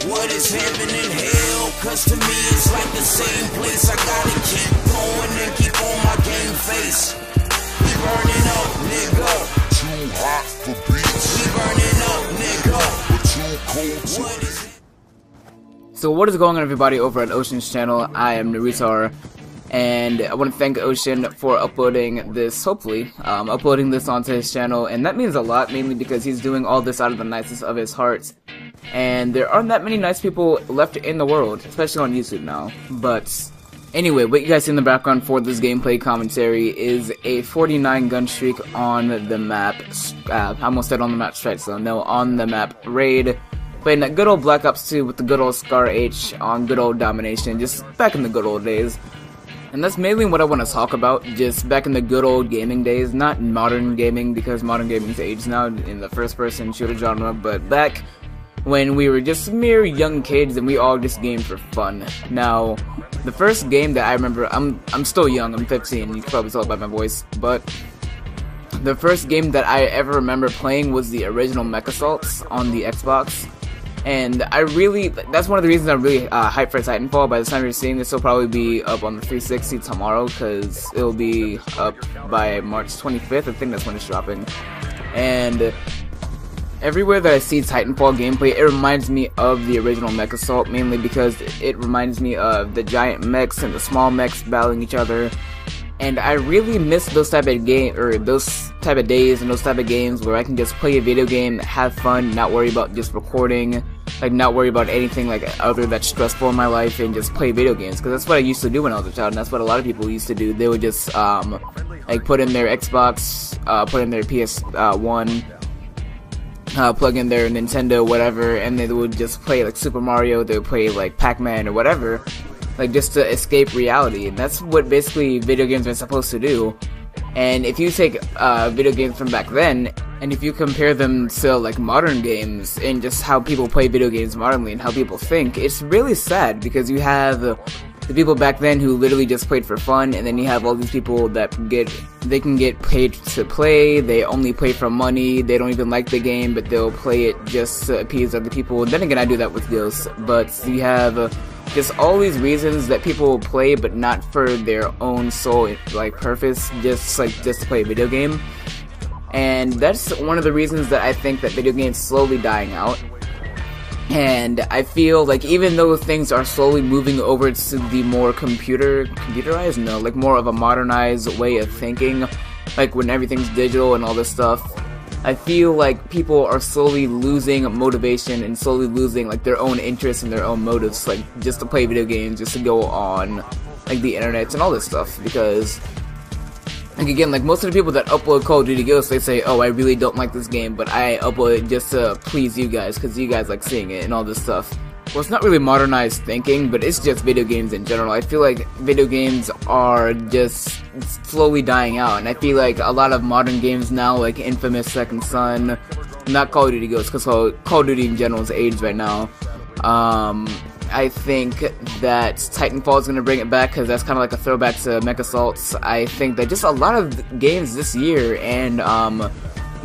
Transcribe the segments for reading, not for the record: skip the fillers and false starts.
What is heaven and hell? Cause to me it's like the same place. I gotta keep going and keep on my game face. We burning up, nigga. Too hot for beats. We burning up, nigga. But too cold to... So what is going on, everybody, over at Ocean's channel? I am Narutar, and I want to thank Ocean for uploading this, hopefully, uploading this onto his channel, and that means a lot, mainly because he's doing all this out of the nicest of his heart. And there aren't that many nice people left in the world, especially on YouTube now. But anyway, what you guys see in the background for this gameplay commentary is a 49 gun streak on the map, I almost said on the map Strike Zone, no, on the map Raid. Playing that good old Black Ops 2 with the good old Scar H on good old Domination, just back in the good old days. And that's mainly what I want to talk about, just back in the good old gaming days, not modern gaming, because modern gaming's aged now in the first person shooter genre, but back when we were just mere young kids and we all just gamed for fun. Now, the first game that I remember, I'm still young, I'm 15, you can probably tell by my voice, but the first game that I ever remember playing was the original Mech Assaults on the Xbox. And that's one of the reasons I'm really hyped for Titanfall. By the time you're seeing this, it'll probably be up on the 360 tomorrow, because it'll be up by March 25th, I think that's when it's dropping. And everywhere that I see Titanfall gameplay, it reminds me of the original Mech Assault, mainly because it reminds me of the giant mechs and the small mechs battling each other. And I really miss those type of days and those type of games where I can just play a video game, have fun, not worry about just recording, like not worry about anything like other that's stressful in my life, and just play video games. Because that's what I used to do when I was a child, and that's what a lot of people used to do. They would just like put in their Xbox, put in their PS1, plug in their Nintendo, whatever, and they would just play like Super Mario, they would play like Pac-Man or whatever, like just to escape reality. And that's what basically video games are supposed to do. And if you take video games from back then, and if you compare them to like modern games and just how people play video games modernly and how people think, it's really sad, because you have the people back then who literally just played for fun, and then you have all these people that they can get paid to play, they only play for money, they don't even like the game, but they'll play it just to appease other people. And then again, I do that with Ghosts, but you have just all these reasons that people play, but not for their own sole like purpose, just to play a video game. And that's one of the reasons that I think that video games slowly dying out. And I feel like even though things are slowly moving over to the more computerized, no, like more of a modernized way of thinking, like when everything's digital and all this stuff, I feel like people are slowly losing motivation and slowly losing like their own interests and their own motives, like just to play video games, just to go on like the internet and all this stuff. Because like again, like most of the people that upload Call of Duty Ghosts, they say, oh, I really don't like this game, but I upload it just to please you guys, because you guys like seeing it and all this stuff. Well, it's not really modernized thinking, but it's just video games in general. I feel like video games are just slowly dying out, and I feel like a lot of modern games now, like Infamous Second Son, not Call of Duty Ghosts, because Call of Duty in general is aged right now. I think that Titanfall is going to bring it back, because that's kind of like a throwback to Mech Assaults. I think that just a lot of games this year and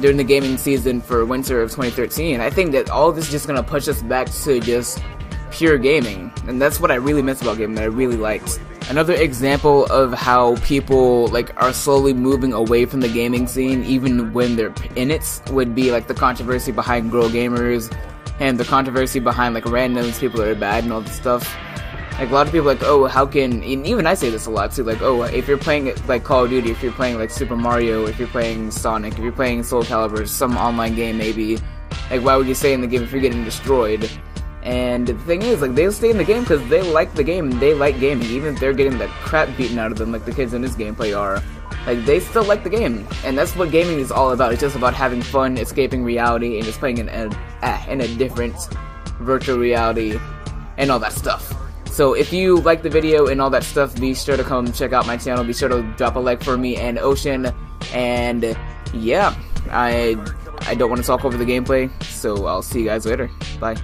during the gaming season for winter of 2013, I think that all this is just going to push us back to just pure gaming. And that's what I really miss about gaming, that I really liked. Another example of how people like are slowly moving away from the gaming scene, even when they're in it, would be like the controversy behind girl gamers, and the controversy behind like randoms, people that are bad and all this stuff. Like a lot of people are like, oh, how can, and even I say this a lot too, like, oh, if you're playing like Call of Duty, if you're playing like Super Mario, if you're playing Sonic, if you're playing Soul Calibur, some online game maybe, like why would you stay in the game if you're getting destroyed? And the thing is, like, they'll stay in the game because they like the game and they like gaming, even if they're getting the crap beaten out of them like the kids in this gameplay are. Like, they still like the game, and that's what gaming is all about. It's just about having fun, escaping reality, and just playing in a different virtual reality and all that stuff. So if you like the video and all that stuff, be sure to come check out my channel. Be sure to drop a like for me and Ocean. And yeah, I don't want to talk over the gameplay, so I'll see you guys later. Bye.